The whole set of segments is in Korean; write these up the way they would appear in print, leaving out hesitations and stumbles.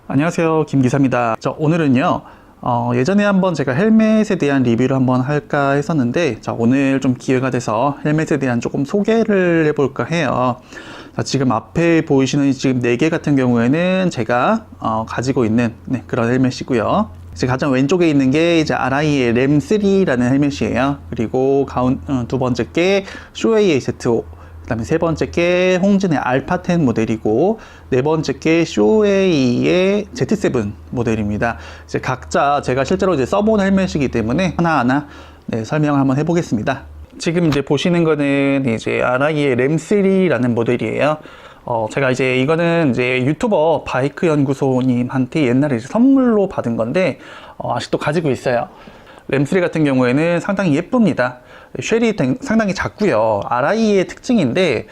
안녕하세요, 김기사입니다. 오늘은요, 예전에 한번 제가 헬멧에 대한 리뷰를 한번 할까 했었는데, 오늘 좀 기회가 돼서 헬멧에 대한 조금 소개를 해볼까 해요. 지금 앞에 보이시는 지금 4개 같은 경우에는 제가 가지고 있는 그런 헬멧이고요. 이제 가장 왼쪽에 있는 게 이제 RI의 램3라는 헬멧이에요. 그리고 두 번째 게 쇼웨이의 Z5. 그 다음에 세 번째 게 홍진의 알파10 모델이고, 네 번째 게 쇼웨이의 Z7 모델입니다. 이제 각자 제가 실제로 이제 써본 헬멧이기 때문에 하나하나 설명을 한번 해보겠습니다. 지금 이제 보시는 거는 이제 RI의 램3라는 모델이에요. 제가 이제 이거는 이제 유튜버 바이크 연구소님한테 옛날에 이제 선물로 받은 건데, 아직도 가지고 있어요. 램3 같은 경우에는 상당히 예쁩니다. 쉘이 상당히 작고요. RI의 특징인데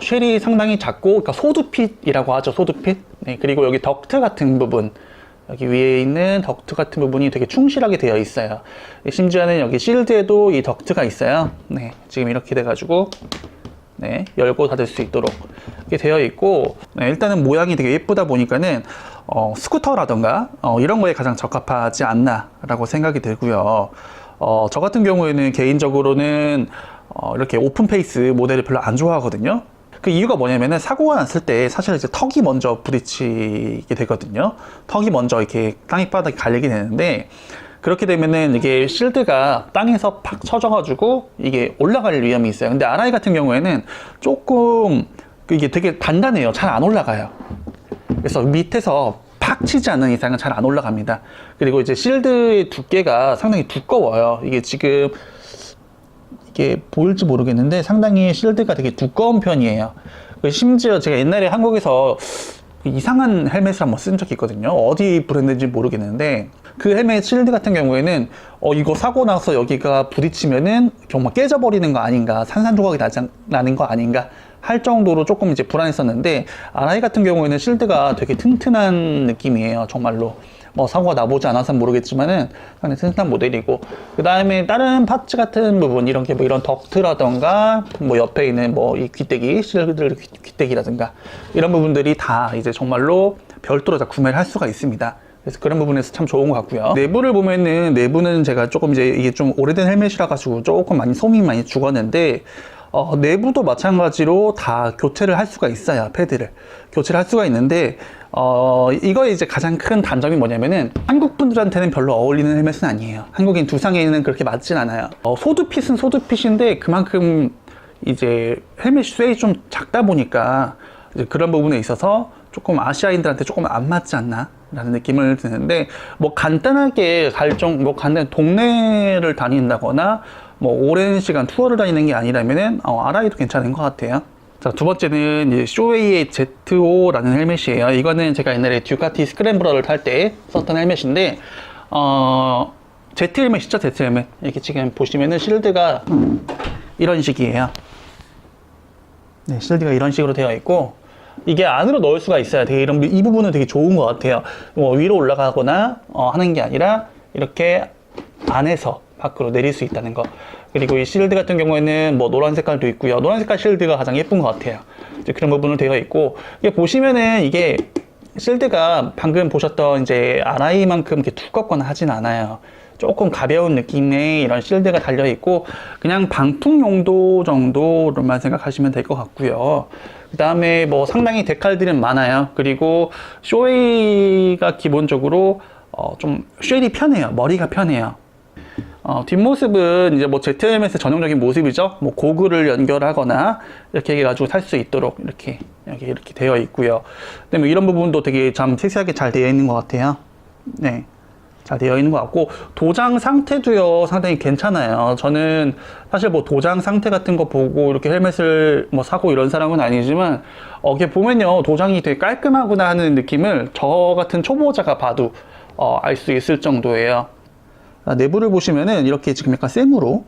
쉘이 상당히 작고, 그러니까 소두핏이라고 하죠. 소두핏. 그리고 여기 덕트 같은 부분, 여기 위에 있는 덕트 같은 부분이 되게 충실하게 되어 있어요. 심지어는 여기 실드에도 이 덕트가 있어요. 지금 이렇게 돼가지고 열고 닫을 수 있도록 이렇게 되어 있고, 일단은 모양이 되게 예쁘다 보니까는 스쿠터라던가 이런 거에 가장 적합하지 않나 라고 생각이 들고요. 저 같은 경우에는 개인적으로는 이렇게 오픈 페이스 모델을 별로 안 좋아하거든요. 그 이유가 뭐냐면은 사고가 났을 때 사실 이제 턱이 먼저 부딪히게 되거든요. 턱이 먼저 이렇게 땅바닥에 갈리게 되는데, 그렇게 되면은 이게 실드가 땅에서 팍 쳐져가지고 이게 올라갈 위험이 있어요. 근데 RI 같은 경우에는 조금 이게 되게 단단해요. 잘 안 올라가요. 그래서 밑에서 팍 치지 않는 이상은 잘 안 올라갑니다. 그리고 이제 실드의 두께가 상당히 두꺼워요. 이게 지금 이게 보일지 모르겠는데 상당히 실드가 되게 두꺼운 편이에요. 심지어 제가 옛날에 한국에서 이상한 헬멧을 한번 쓴 적이 있거든요. 어디 브랜드인지 모르겠는데 그 헬멧 실드 같은 경우에는 이거 사고 나서 여기가 부딪히면은 정말 깨져버리는 거 아닌가, 산산조각이 나는 거 아닌가 할 정도로 조금 이제 불안했었는데, RI 같은 경우에는 실드가 되게 튼튼한 느낌이에요. 정말로 사고가 나보지 않아서 모르겠지만은 상당히 튼튼한 모델이고, 그 다음에 다른 파츠 같은 부분, 이런 게 이런 덕트라던가 옆에 있는 이 귀때기, 실드 귀때기라든가 이런 부분들이 다 이제 정말로 별도로 다 구매를 할 수가 있습니다. 그래서 그런 부분에서 참 좋은 것 같고요. 내부를 보면은, 내부는 제가 조금 이제 이게 좀 오래된 헬멧이라 가지고 조금 소음이 많이 죽었는데, 내부도 마찬가지로 다 교체를 할 수가 있어요. 패드를 교체를 할 수가 있는데, 이거의 이제 가장 큰 단점이 뭐냐면은 한국 분들한테는 별로 어울리는 헬멧은 아니에요. 한국인 두상에는 그렇게 맞진 않아요. 소두핏은 소두핏인데 그만큼 이제 헬멧 쇠이 좀 작다 보니까 이제 그런 부분에 있어서 조금 아시아인들한테 조금 안 맞지 않나 라는 느낌을 드는데, 간단하게 간단 동네를 다닌다거나 오랜 시간 투어를 다니는 게 아니라면은 RI도 괜찮은 것 같아요. 자, 두 번째는 이제 쇼웨이의 Z5라는 헬멧이에요. 이거는 제가 옛날에 듀카티 스크램블러를 탈 때 썼던 헬멧인데, Z 헬멧이죠, Z 헬멧. 이렇게 지금 보시면은 실드가 이런 식이에요. 실드가 이런 식으로 되어 있고, 이게 안으로 넣을 수가 있어요. 되게 이 부분은 되게 좋은 것 같아요. 위로 올라가거나 하는 게 아니라 이렇게 안에서 밖으로 내릴 수 있다는 거. 그리고 이 실드 같은 경우에는 노란 색깔도 있고요. 노란 색깔 실드가 가장 예쁜 것 같아요. 이제 그런 부분으로 되어 있고, 이게 보시면은 이게 실드가 방금 보셨던 이제 RI만큼 이렇게 두껍거나 하진 않아요. 조금 가벼운 느낌의 이런 실드가 달려 있고, 그냥 방풍 용도 정도로만 생각하시면 될 것 같고요. 그 다음에 상당히 데칼들은 많아요. 그리고 쇼웨이가 기본적으로 좀 쉘이 편해요. 머리가 편해요. 뒷모습은 이제 Z 헬멧의 전형적인 모습이죠. 고글을 연결하거나 이렇게 해가지고 탈 수 있도록 이렇게 되어 있고요. 그다음에 이런 부분도 되게 참 세세하게 잘 되어 있는 것 같아요. 잘 되어 있는 것 같고, 도장 상태도요 상당히 괜찮아요. 저는 사실 도장 상태 같은 거 보고 이렇게 헬멧을 사고 이런 사람은 아니지만, 이게 보면요 도장이 되게 깔끔하구나 하는 느낌을 저 같은 초보자가 봐도 알 수 있을 정도예요. 내부를 보시면은 이렇게 지금 약간 쌤으로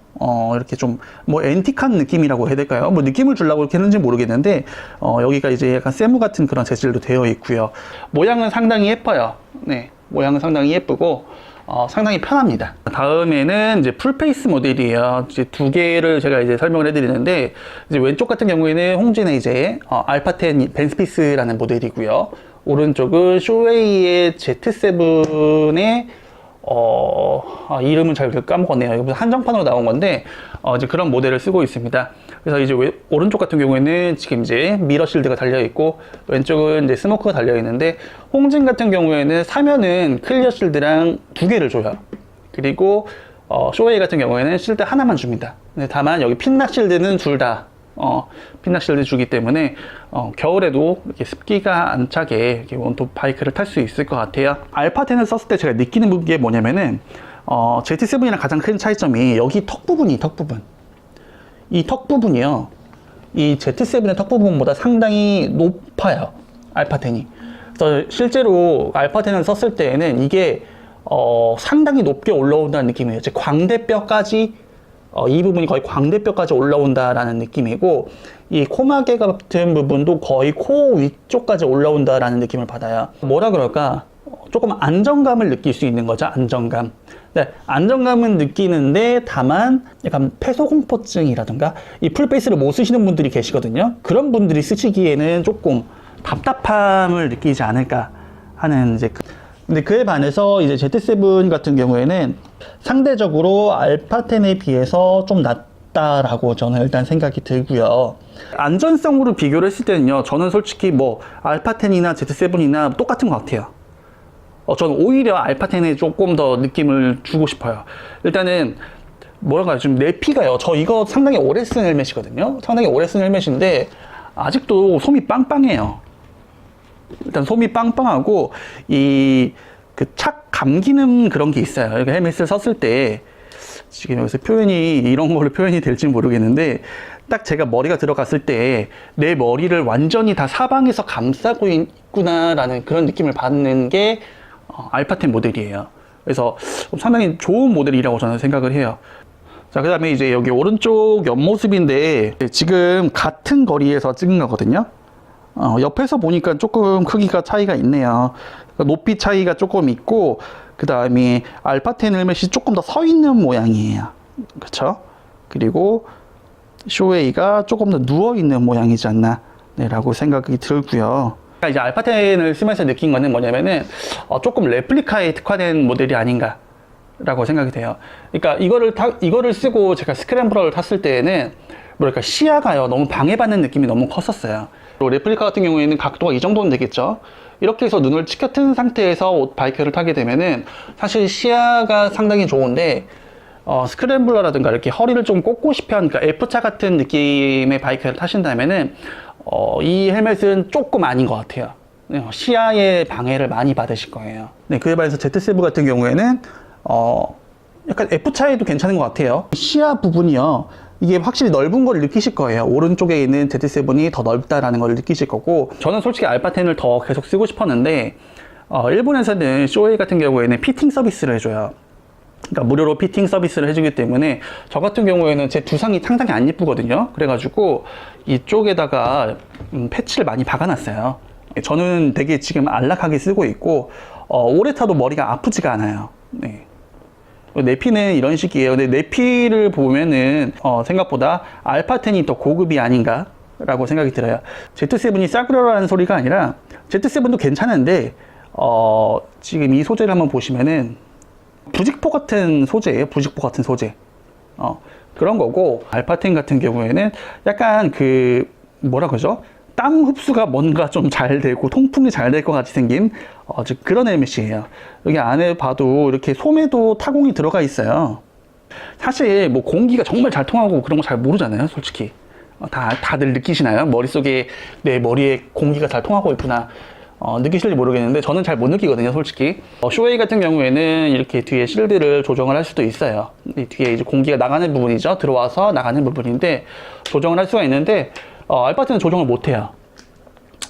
이렇게 좀 앤틱한 느낌이라고 해야 될까요? 느낌을 주려고 이렇게 했는지 모르겠는데, 여기가 이제 약간 세무 같은 그런 재질도 되어 있고요. 모양은 상당히 예뻐요. 모양은 상당히 예쁘고 상당히 편합니다. 다음에는 이제 풀페이스 모델이에요. 이제 두 개를 제가 이제 설명을 해드리는데, 이제 왼쪽 같은 경우에는 홍진의 이제 알파10 벤스피스라는 모델이고요. 오른쪽은 쇼웨이의 Z7의 이름은 잘 까먹었네요. 이거 한정판으로 나온 건데 이제 그런 모델을 쓰고 있습니다. 그래서 이제 오른쪽 같은 경우에는 지금 이제 미러 실드가 달려 있고, 왼쪽은 이제 스모크가 달려 있는데, 홍진 같은 경우에는 사면은 클리어 실드랑 2개를 줘요. 그리고 쇼웨이 같은 경우에는 실드 하나만 줍니다. 근데 다만 여기 핀락 실드는 둘 다 핀락 실드 주기 때문에 겨울에도 이렇게 습기가 안 차게 이렇게 원톱 바이크를 탈 수 있을 것 같아요. 알파10을 썼을 때 제가 느끼는 게 뭐냐면은 Z7이랑 가장 큰 차이점이 여기 턱 부분이 이 턱 부분이요, 이 Z7의 턱 부분보다 상당히 높아요, 알파10이. 그래서 실제로 알파10을 썼을 때에는 이게 상당히 높게 올라온다는 느낌이에요. 즉 광대뼈까지 이 부분이 거의 광대뼈까지 올라온다라는 느낌이고, 이 코마개 같은 부분도 거의 코 위쪽까지 올라온다라는 느낌을 받아요. 뭐라 그럴까? 조금 안정감을 느낄 수 있는 거죠, 안정감. 네, 안정감은 느끼는데 다만 약간 폐소공포증이라든가 이 풀베이스를 못 쓰시는 분들이 계시거든요. 그런 분들이 쓰시기에는 조금 답답함을 느끼지 않을까 하는 이제 근데 그에 반해서 이제 Z7 같은 경우에는 상대적으로 알파10에 비해서 좀 낫다라고 저는 일단 생각이 들고요. 안전성으로 비교를 했을 때는요, 저는 솔직히 뭐 알파10이나 Z7이나 똑같은 것 같아요. 저는 오히려 알파10에 조금 더 느낌을 주고 싶어요. 일단은 뭐랄까요, 좀 내피가요. 저 이거 상당히 오래 쓴 헬멧이거든요. 상당히 오래 쓴 헬멧인데 아직도 솜이 빵빵해요. 일단 솜이 빵빵하고 이 그 착 감기는 그런 게 있어요. 이렇게 헬멧을 썼을 때 지금 여기서 표현이 이런 걸로 표현이 될지 모르겠는데, 딱 제가 머리가 들어갔을 때 내 머리를 완전히 다 사방에서 감싸고 있구나라는 그런 느낌을 받는 게 알파10 모델이에요. 그래서 상당히 좋은 모델이라고 저는 생각을 해요. 자, 그 다음에 이제 여기 오른쪽 옆모습인데 지금 같은 거리에서 찍은 거거든요. 옆에서 보니까 조금 크기가 차이가 있네요. 높이 차이가 조금 있고, 그 다음에 알파10 헬멧이 조금 더 서 있는 모양이에요. 그쵸? 그리고 쇼웨이가 조금 더 누워 있는 모양이지 않나 라고 생각이 들고요. 이제 알파10을 쓰면서 느낀 거는 뭐냐면은 조금 레플리카에 특화된 모델이 아닌가 라고 생각이 돼요. 그러니까 이거를 쓰고 제가 스크램블러를 탔을 때에는 뭐랄까, 시야가요 너무 방해받는 느낌이 너무 컸었어요. 그리고 레플리카 같은 경우에는 각도가 이 정도는 되겠죠. 이렇게 해서 눈을 치켜튼 상태에서 바이크를 타게 되면은 사실 시야가 상당히 좋은데, 스크램블러라든가 이렇게 허리를 좀 꽂고 싶어 하는, 그러니까 F차 같은 느낌의 바이크를 타신다면은 이 헬멧은 조금 아닌 것 같아요. 시야의 방해를 많이 받으실 거예요. 네, 그에 반해서 Z7 같은 경우에는 약간 F차에도 괜찮은 것 같아요. 시야 부분이요, 이게 확실히 넓은 걸 느끼실 거예요. 오른쪽에 있는 Z7이 더 넓다라는 걸 느끼실 거고, 저는 솔직히 알파10을 더 계속 쓰고 싶었는데 일본에서는 쇼웨이 같은 경우에는 피팅 서비스를 해줘요. 그러니까 무료로 피팅 서비스를 해주기 때문에 저 같은 경우에는 제 두상이 상당히 안 예쁘거든요. 그래가지고 이쪽에다가 패치를 많이 박아놨어요. 저는 되게 지금 안락하게 쓰고 있고 오래 타도 머리가 아프지가 않아요. 네. 내피는 이런 식이에요. 근데 내피를 보면은 생각보다 알파10이 더 고급이 아닌가 라고 생각이 들어요. Z7이 싸구려라는 소리가 아니라 Z7도 괜찮은데 지금 이 소재를 한번 보시면은 부직포 같은 소재예요. 부직포 같은 소재. 그런 거고, 알파10 같은 경우에는 약간 그 뭐라 그러죠? 땀 흡수가 뭔가 좀 잘 되고 통풍이 잘 될 것 같이 생긴 즉 그런 헬멧이에요. 여기 안에 봐도 이렇게 솜에도 타공이 들어가 있어요. 사실 뭐 공기가 정말 잘 통하고 그런 거 잘 모르잖아요, 솔직히. 다들 느끼시나요? 머릿속에 내 머리에 공기가 잘 통하고 있구나. 느끼실지 모르겠는데 저는 잘 못 느끼거든요, 솔직히. 쇼웨이 같은 경우에는 이렇게 뒤에 실드를 조정을 할 수도 있어요. 이 뒤에 이제 공기가 나가는 부분이죠. 들어와서 나가는 부분인데 조정을 할 수가 있는데 알파10은 조정을 못 해요.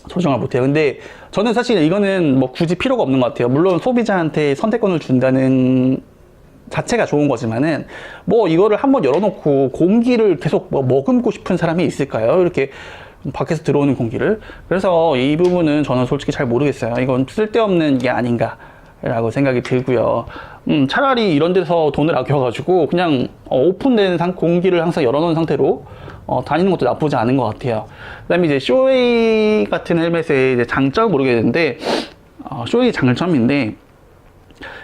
조정을 못 해요. 근데 저는 사실 이거는 뭐 굳이 필요가 없는 것 같아요. 물론 소비자한테 선택권을 준다는 자체가 좋은 거지만은 뭐 이거를 한번 열어놓고 공기를 계속 뭐 머금고 싶은 사람이 있을까요? 이렇게 밖에서 들어오는 공기를. 그래서 이 부분은 저는 솔직히 잘 모르겠어요. 이건 쓸데없는 게 아닌가 라고 생각이 들고요. 차라리 이런 데서 돈을 아껴가지고 그냥 오픈된 공기를 항상 열어놓은 상태로 다니는 것도 나쁘지 않은 것 같아요. 그 다음에 이제 쇼웨이 같은 헬멧의 이제 장점을 모르겠는데, 쇼웨이 장점인데,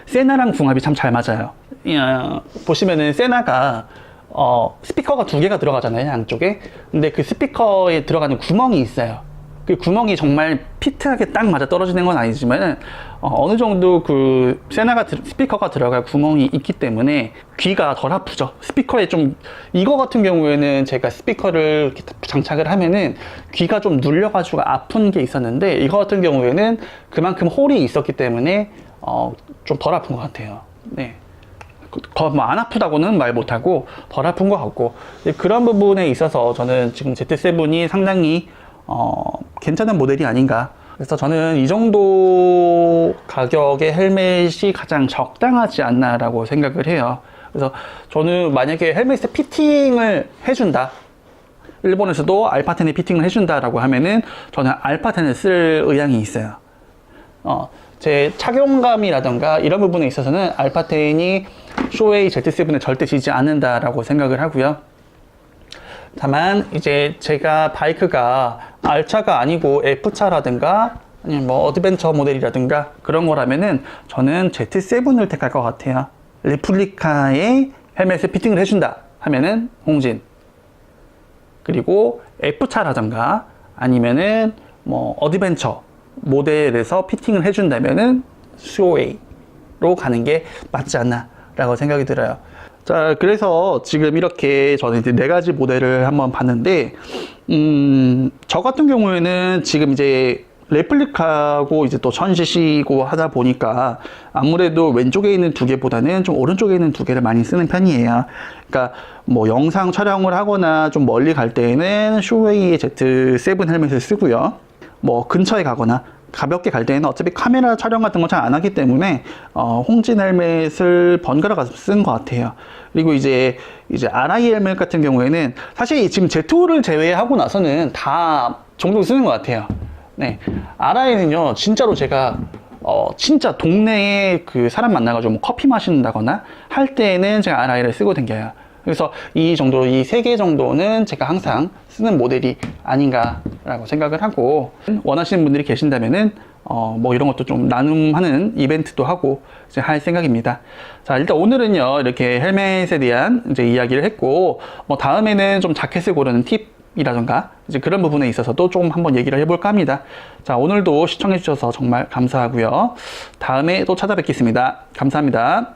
세나랑 궁합이 참 잘 맞아요. 보시면은 세나가 스피커가 두 개가 들어가잖아요, 양쪽에. 근데 그 스피커에 들어가는 구멍이 있어요. 그 구멍이 정말 피트하게 딱 맞아 떨어지는 건 아니지만 어느 정도 그 세나가 스피커가 들어갈 구멍이 있기 때문에 귀가 덜 아프죠. 스피커에 좀, 이거 같은 경우에는 제가 스피커를 이렇게 장착을 하면은 귀가 좀 눌려가지고 아픈 게 있었는데, 이거 같은 경우에는 그만큼 홀이 있었기 때문에 좀 덜 아픈 것 같아요. 네. 뭐 안 아프다고는 말 못하고 덜 아픈 것 같고, 그런 부분에 있어서 저는 지금 Z7이 상당히 괜찮은 모델이 아닌가. 그래서 저는 이 정도 가격의 헬멧이 가장 적당하지 않나라고 생각을 해요. 그래서 저는 만약에 헬멧에 피팅을 해준다, 일본에서도 알파10에 피팅을 해준다라고 하면은 저는 알파10을 쓸 의향이 있어요. 제 착용감이라던가 이런 부분에 있어서는 알파10이 쇼웨이 Z7에 절대 지지 않는다라고 생각을 하고요. 다만 이제 제가 바이크가 R차가 아니고 F차라든가 아니면 뭐 어드벤처 모델이라든가 그런 거라면은 저는 Z7을 택할 것 같아요. 레플리카에 헬멧을 피팅을 해준다 하면은 홍진, 그리고 F차라든가 아니면은 뭐 어드벤처 모델에서 피팅을 해준다면은 쇼웨이로 가는 게 맞지 않나 라고 생각이 들어요. 자, 그래서 지금 이렇게 저는 이제 4가지 모델을 한번 봤는데, 저 같은 경우에는 지금 이제 레플리카고 이제 또 1000cc고 하다 보니까 아무래도 왼쪽에 있는 2개보다는 좀 오른쪽에 있는 2개를 많이 쓰는 편이에요. 그러니까 뭐 영상 촬영을 하거나 좀 멀리 갈 때에는 쇼웨이의 Z7 헬멧을 쓰고요. 뭐 근처에 가거나 가볍게 갈 때는 어차피 카메라 촬영 같은 거 잘 안 하기 때문에 홍진 헬멧을 번갈아 가서 쓴 것 같아요. 그리고 이제 RI 헬멧 같은 경우에는 사실 지금 Z2를 제외하고 나서는 다 종종 쓰는 것 같아요. 네, RI는요 진짜로 제가 진짜 동네에 그 사람 만나가지고 뭐 커피 마신다거나 할 때는 제가 RI를 쓰고 다녀요. 그래서 이 3개 정도는 제가 항상 쓰는 모델이 아닌가라고 생각을 하고, 원하시는 분들이 계신다면은 뭐 이런 것도 좀 나눔하는 이벤트도 하고 이제 할 생각입니다. 자, 일단 오늘은요 이렇게 헬멧에 대한 이제 이야기를 했고, 뭐 다음에는 좀 자켓을 고르는 팁이라던가 이제 그런 부분에 있어서도 좀 한번 얘기를 해볼까 합니다. 자, 오늘도 시청해 주셔서 정말 감사하고요. 다음에 또 찾아뵙겠습니다. 감사합니다.